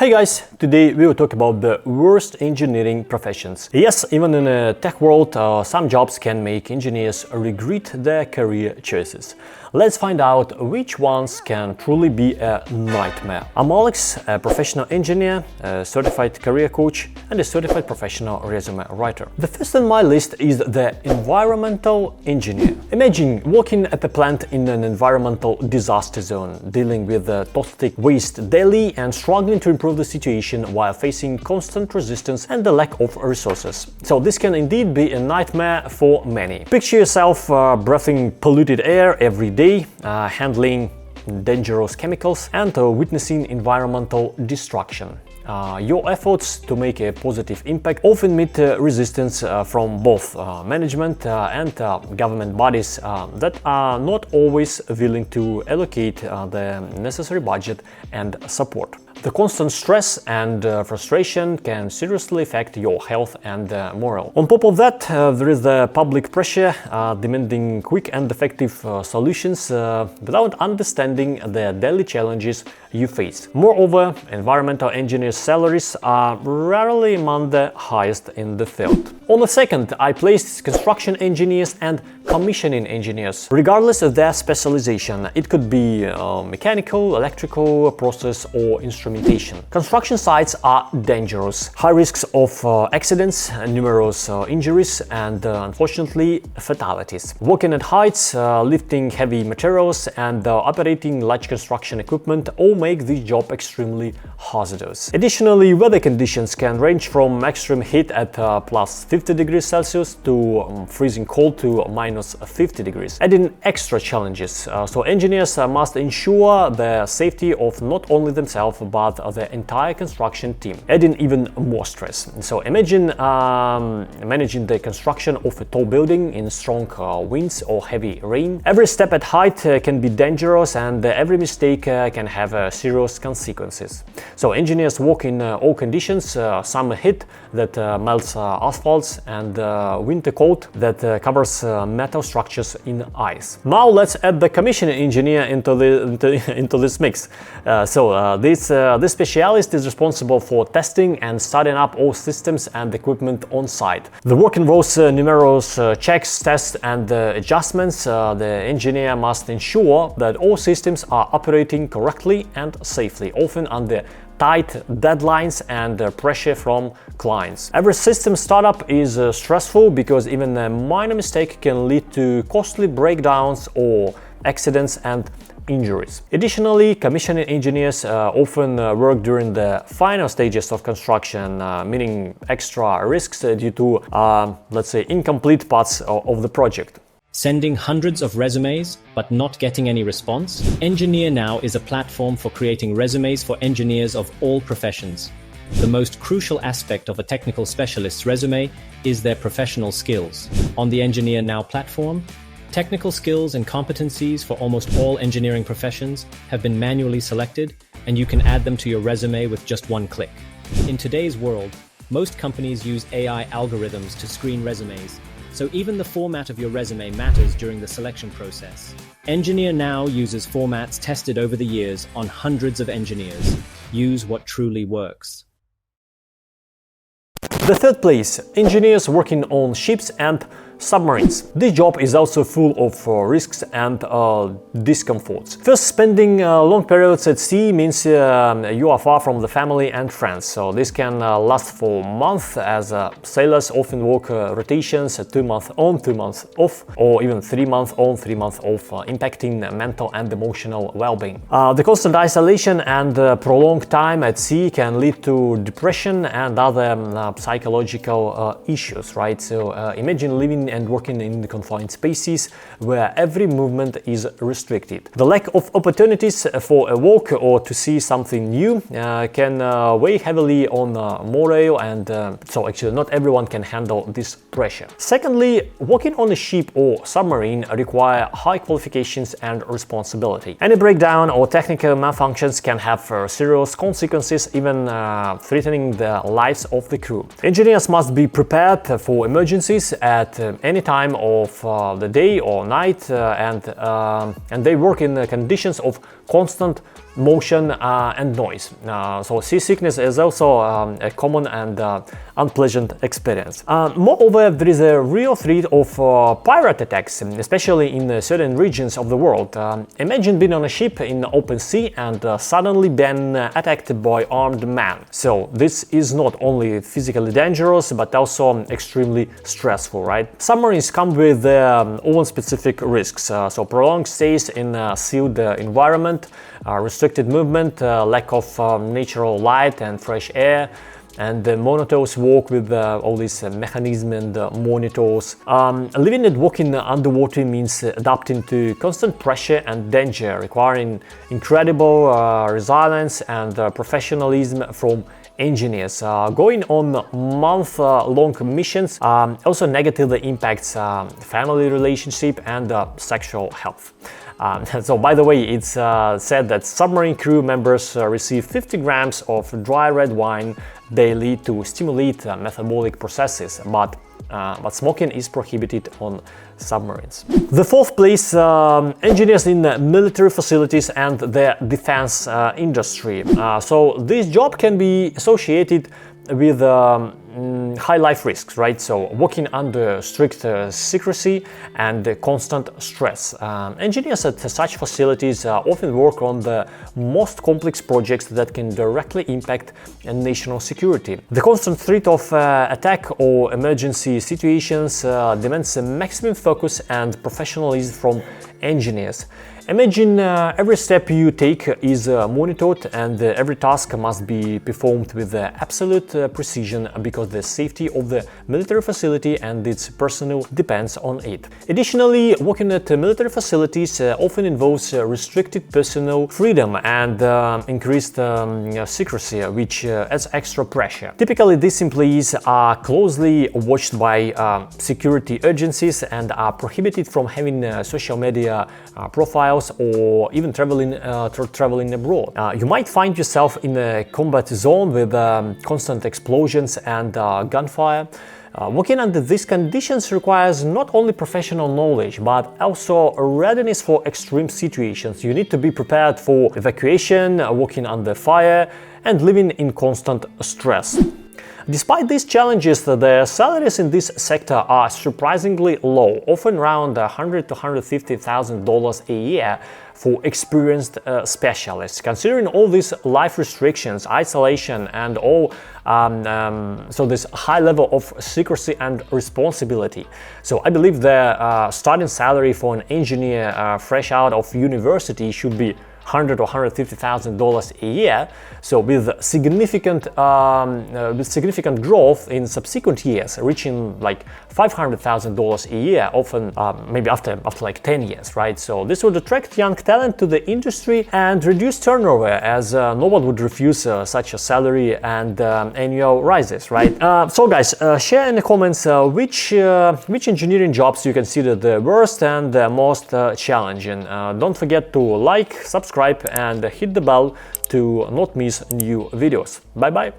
Hey guys, today we will talk about the worst engineering professions. Yes, even in a tech world, some jobs can make engineers regret their career choices. Let's find out which ones can truly be a nightmare. I'm Alex, a professional engineer, a certified career coach, and a certified professional resume writer. The first on my list is the environmental engineer. Imagine working at a plant in an environmental disaster zone, dealing with toxic waste daily and struggling to improve the situation while facing constant resistance and the lack of resources. So this can indeed be a nightmare for many. Picture yourself breathing polluted air every day, handling dangerous chemicals and witnessing environmental destruction. Your efforts to make a positive impact often meet resistance from both management and government bodies that are not always willing to allocate the necessary budget and support. The constant stress and frustration can seriously affect your health and morale. On top of that, there is the public pressure demanding quick and effective solutions without understanding the daily challenges you face. Moreover, environmental engineers' salaries are rarely among the highest in the field. On the second, I placed construction engineers and commissioning engineers. Regardless of their specialization, it could be mechanical, electrical, process, or instrumentation. Construction sites are dangerous. High risks of accidents, numerous injuries, and unfortunately, fatalities. Working at heights, lifting heavy materials, and operating large construction equipment all make this job extremely hazardous. Additionally, weather conditions can range from extreme heat at plus 50 degrees Celsius to freezing cold to minus 50 degrees, adding extra challenges. So engineers must ensure the safety of not only themselves but the entire construction team, adding even more stress. So imagine managing the construction of a tall building in strong winds or heavy rain. Every step at height can be dangerous, and every mistake can have serious consequences. So engineers work in all conditions: summer heat that melts asphalts, and winter cold that covers metal structures in ice. Now let's add the commissioning engineer into this mix. This specialist is responsible for testing and starting up all systems and equipment on site. The work involves numerous checks, tests, and adjustments. The engineer must ensure that all systems are operating correctly and safely, often under tight deadlines and pressure from clients. Every system startup is stressful because even a minor mistake can lead to costly breakdowns or accidents and injuries. Additionally, commissioning engineers often work during the final stages of construction, meaning extra risks due to, let's say, incomplete parts of the project. Sending hundreds of resumes but not getting any response? Engineer-Now is a platform for creating resumes for engineers of all professions. The most crucial aspect of a technical specialist's resume is their professional skills. On the Engineer-Now platform, technical skills and competencies for almost all engineering professions have been manually selected, and you can add them to your resume with just one click. In today's world, most companies use AI algorithms to screen resumes, so even the format of your resume matters during the selection process. Engineer-Now uses formats tested over the years on hundreds of engineers. Use what truly works. The third place, engineers working on ships and submarines. This job is also full of risks and discomforts. First, spending long periods at sea means you are far from the family and friends. So this can last for months, as sailors often work rotations 2 months on, 2 months off, or even 3 months on, 3 months off, impacting mental and emotional well-being. The constant isolation and prolonged time at sea can lead to depression and other psychological issues, right? So imagine living and working in confined spaces where every movement is restricted. The lack of opportunities for a walk or to see something new can weigh heavily on morale, and so actually not everyone can handle this pressure. Secondly, working on a ship or submarine require high qualifications and responsibility. Any breakdown or technical malfunctions can have serious consequences, even threatening the lives of the crew. Engineers must be prepared for emergencies at any time of the day or night, and they work in the conditions of constant motion and noise. So seasickness is also a common and unpleasant experience. Moreover, there is a real threat of pirate attacks, especially in certain regions of the world. Imagine being on a ship in the open sea and suddenly being attacked by armed men. So this is not only physically dangerous but also extremely stressful, right? Submarines come with own specific risks. So prolonged stays in a sealed environment, restricted movement, lack of natural light and fresh air, and the monotonous work with all these mechanisms and monitors. Living and working underwater means adapting to constant pressure and danger, requiring incredible resilience and professionalism from engineers. Going on month-long missions also negatively impacts family relationship and sexual health. So, by the way, it's said that submarine crew members receive 50 grams of dry red wine daily to stimulate metabolic processes, but smoking is prohibited on submarines. The fourth place, engineers in military facilities and the defense industry. So this job can be associated with high life risks, right? So working under strict secrecy and constant stress. Engineers at such facilities often work on the most complex projects that can directly impact national security. The constant threat of attack or emergency situations demands a maximum focus and professionalism from engineers. Imagine every step you take is monitored and every task must be performed with absolute precision because the safety of the military facility and its personnel depends on it. Additionally, working at military facilities often involves restricted personal freedom and increased secrecy, which adds extra pressure. Typically, these employees are closely watched by security agencies and are prohibited from having social media profiles or even traveling abroad. You might find yourself in a combat zone with constant explosions and gunfire. Working under these conditions requires not only professional knowledge but also a readiness for extreme situations. You need to be prepared for evacuation, working under fire, and living in constant stress. Despite these challenges, the salaries in this sector are surprisingly low, often around $100,000 to $150,000 a year for experienced specialists. Considering all these life restrictions, isolation, and all so this high level of secrecy and responsibility. So I believe the starting salary for an engineer fresh out of university should be $100,000 or $150,000 a year. So with significant growth in subsequent years, reaching like $500,000 a year, often maybe after like 10 years, right? So this would attract young talent to the industry and reduce turnover, as no one would refuse such a salary and annual rises, right? So guys, share in the comments which engineering jobs you consider the worst and the most challenging. Don't forget to like, subscribe, and hit the bell to not miss new videos. Bye bye!